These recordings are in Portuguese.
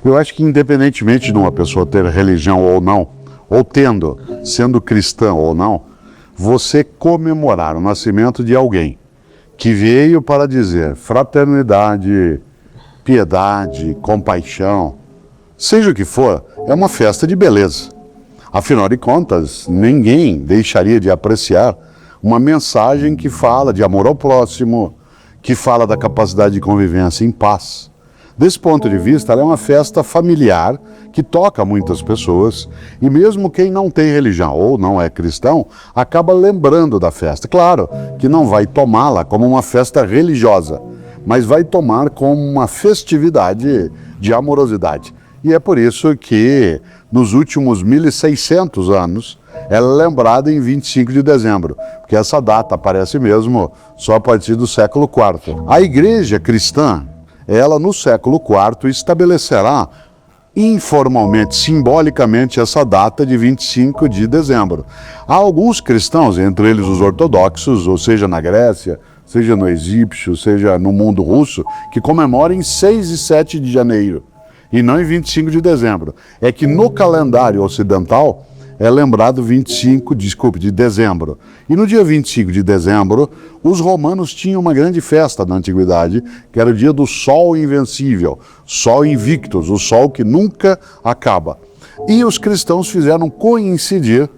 Eu acho que independentemente de uma pessoa ter religião ou não, ou tendo, sendo cristã ou não, você comemorar o nascimento de alguém que veio para dizer fraternidade, piedade, compaixão, seja o que for, é uma festa de beleza. Afinal de contas, ninguém deixaria de apreciar uma mensagem que fala de amor ao próximo, que fala da capacidade de convivência em paz. Desse ponto de vista, ela é uma festa familiar que toca muitas pessoas e mesmo quem não tem religião ou não é cristão, acaba lembrando da festa. Claro que não vai tomá-la como uma festa religiosa, mas vai tomar como uma festividade de amorosidade. E é por isso que nos últimos 1600 anos ela é lembrada em 25 de dezembro, porque essa data aparece mesmo só a partir do século IV. A igreja cristã, ela no século IV estabelecerá informalmente, simbolicamente, essa data de 25 de dezembro. Há alguns cristãos, entre eles os ortodoxos, ou seja, na Grécia, seja no egípcio, seja no mundo russo, que comemoram em 6 e 7 de janeiro, e não em 25 de dezembro. É que no calendário ocidental é lembrado de dezembro. E no dia 25 de dezembro, os romanos tinham uma grande festa na antiguidade, que era o dia do Sol Invencível, Sol Invictus, o Sol que nunca acaba. E os cristãos fizeram coincidir,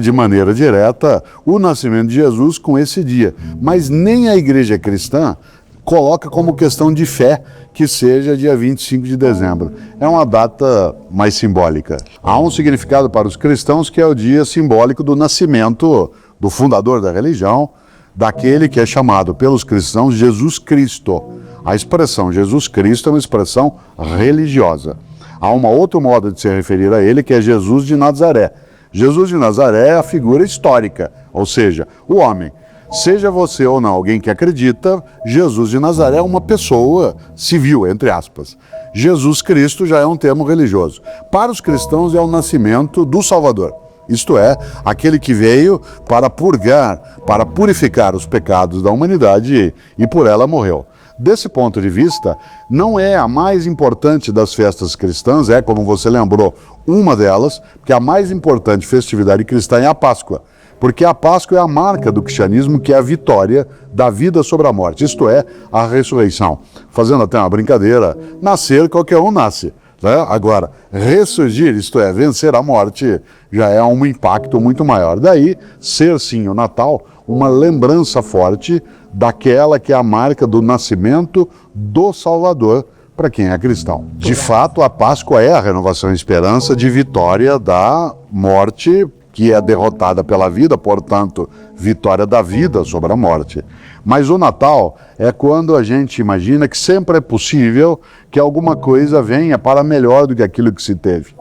de maneira direta, o nascimento de Jesus com esse dia. Mas nem a igreja cristã coloca como questão de fé que seja dia 25 de dezembro. É uma data mais simbólica. Há um significado para os cristãos que é o dia simbólico do nascimento do fundador da religião, daquele que é chamado pelos cristãos Jesus Cristo. A expressão Jesus Cristo é uma expressão religiosa. Há uma outra modo de se referir a ele que é Jesus de Nazaré. Jesus de Nazaré é a figura histórica, ou seja, o homem. Seja você ou não alguém que acredita, Jesus de Nazaré é uma pessoa civil, entre aspas. Jesus Cristo já é um termo religioso. Para os cristãos é o nascimento do Salvador. Isto é, aquele que veio para purgar, para purificar os pecados da humanidade e por ela morreu. Desse ponto de vista, não é a mais importante das festas cristãs, é, como você lembrou, uma delas, porque a mais importante festividade cristã é a Páscoa. Porque a Páscoa é a marca do cristianismo, que é a vitória da vida sobre a morte, isto é, a ressurreição. Fazendo até uma brincadeira, nascer qualquer um nasce, né? Agora, ressurgir, isto é, vencer a morte, já é um impacto muito maior. Daí, ser sim o Natal, uma lembrança forte daquela que é a marca do nascimento do Salvador para quem é cristão. De fato, a Páscoa é a renovação e esperança de vitória da morte, que é derrotada pela vida, portanto, vitória da vida sobre a morte. Mas o Natal é quando a gente imagina que sempre é possível que alguma coisa venha para melhor do que aquilo que se teve.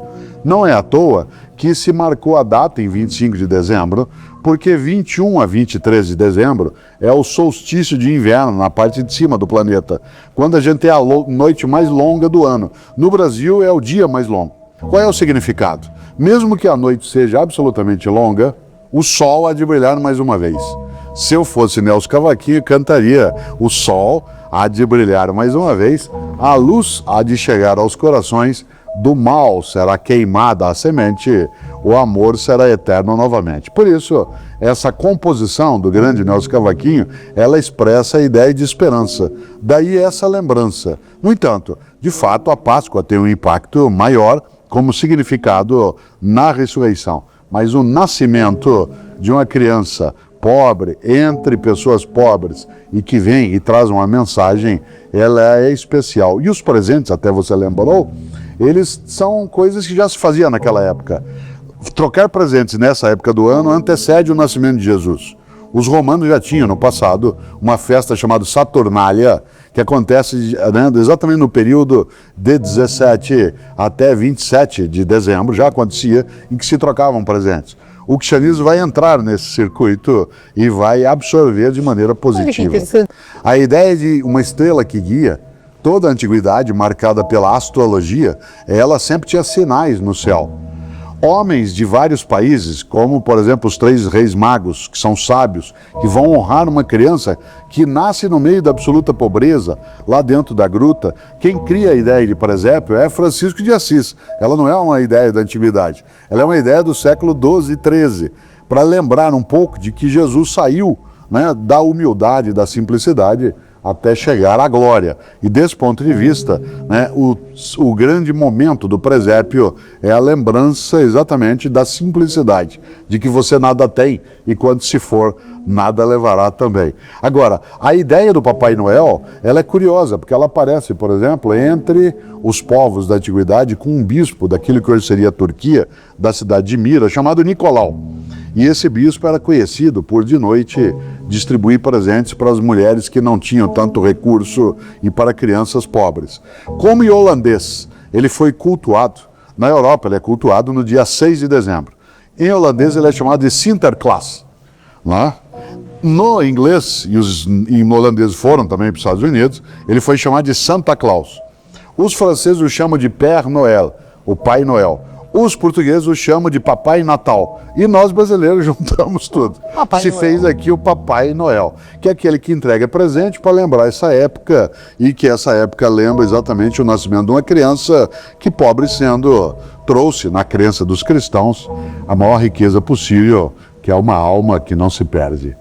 Não é à toa que se marcou a data em 25 de dezembro, porque 21 a 23 de dezembro é o solstício de inverno na parte de cima do planeta, quando a gente tem a noite mais longa do ano. No Brasil é o dia mais longo. Qual é o significado? Mesmo que a noite seja absolutamente longa, o sol há de brilhar mais uma vez. Se eu fosse Nelson Cavaquinho, cantaria: o sol há de brilhar mais uma vez, a luz há de chegar aos corações, do mal será queimada a semente, o amor será eterno novamente. Por isso, essa composição do grande Nelson Cavaquinho, ela expressa a ideia de esperança. Daí essa lembrança. No entanto, de fato, a Páscoa tem um impacto maior como significado na ressurreição. Mas o nascimento de uma criança pobre, entre pessoas pobres, e que vem e traz uma mensagem, ela é especial. E os presentes, até você lembrou, eles são coisas que já se fazia naquela época. Trocar presentes nessa época do ano antecede o nascimento de Jesus. Os romanos já tinham no passado uma festa chamada Saturnália, que acontece exatamente no período de 17 até 27 de dezembro, já acontecia, em que se trocavam presentes. O cristianismo vai entrar nesse circuito e vai absorver de maneira positiva. A ideia de uma estrela que guia, toda a antiguidade marcada pela astrologia, ela sempre tinha sinais no céu. Homens de vários países, como por exemplo os 3 reis magos, que são sábios, que vão honrar uma criança que nasce no meio da absoluta pobreza, lá dentro da gruta. Quem cria a ideia de presépio é Francisco de Assis. Ela não é uma ideia da antiguidade, ela é uma ideia do século XII e XIII, para lembrar um pouco de que Jesus saiu, né, da humildade, da simplicidade, até chegar à glória. E desse ponto de vista, né, o grande momento do presépio é a lembrança exatamente da simplicidade, de que você nada tem e quando se for, nada levará também. Agora, a ideia do Papai Noel, ela é curiosa, porque ela aparece, por exemplo, entre os povos da antiguidade com um bispo daquilo que hoje seria a Turquia, da cidade de Mira, chamado Nicolau. E esse bispo era conhecido por, de noite, distribuir presentes para as mulheres que não tinham tanto recurso e para crianças pobres. Como em holandês, ele foi cultuado, na Europa ele é cultuado no dia 6 de dezembro. Em holandês ele é chamado de Sinterklaas. Né? No inglês, e os holandeses foram também para os Estados Unidos, ele foi chamado de Santa Claus. Os franceses o chamam de Père Noël, o Pai Noel. Os portugueses o chamam de Papai Natal. E nós brasileiros juntamos tudo. Se fez aqui o Papai Noel, que é aquele que entrega presente para lembrar essa época, e que essa época lembra exatamente o nascimento de uma criança que, pobre sendo, trouxe na crença dos cristãos a maior riqueza possível, que é uma alma que não se perde.